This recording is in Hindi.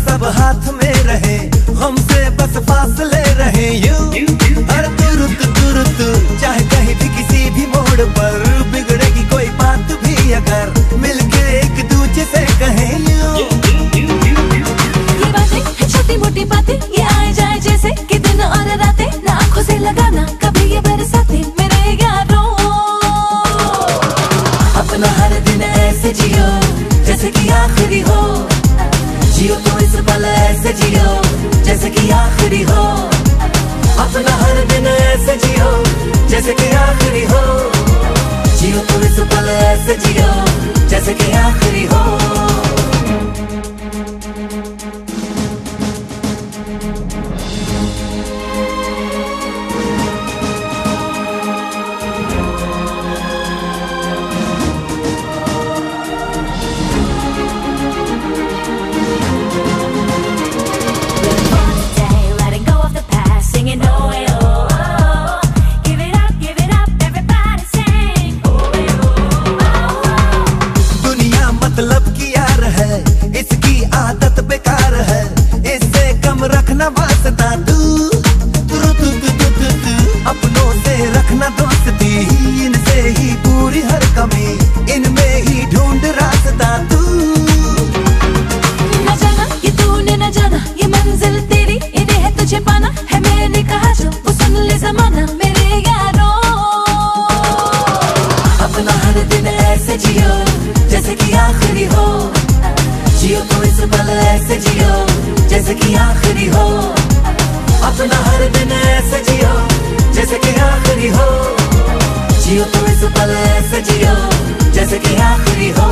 सब हाथ में रहे, हमसे बस फासले रहे यूं हर तुरुत चाहे कहीं भी किसी भी मोड़ पर बिगड़ेगी कोई बात भी अगर मिलके एक दूजे से कहें यूं। ये बातें है छोटी मोटी बातें, ये आए जाए जैसे कि दिन और रातें, ना आंखों से लगाना कभी ये बरसाते मेरे यारों। अपना हर दिन ऐसे जियो जैसे कि आखिरी हो, जियो तो इस पल ऐसे जियो जैसे कि आखिरी हो। अपना हर दिन ऐसे जियो जैसे कि आखिरी हो, जियो तो इस पल ऐसे जियो जैसे कि आखिरी हो। मतलब की यार है, इसकी आदत बेकार है, इससे कम रखना वास्ता तू अपनों से रखना दोस्ती, इनसे ही पूरी हर कमी, इनमें ही ढूंढ रास्ता तू। न जाना ये तूने न जाना, ये मंजिल तेरी इन्हें है तुझे पाना, है मैंने कहा जो वो सुन ले जमाना मेरे यारों। अपना हर दिन ऐसे जियो जैसे कि आखिरी हो, जियो तो इस पल ऐसे जियो जैसे कि आखिरी हो। अपना हर दिन ऐसे जियो जैसे कि आखिरी हो, जियो तो इस पल ऐसे जियो जैसे कि आखिरी हो।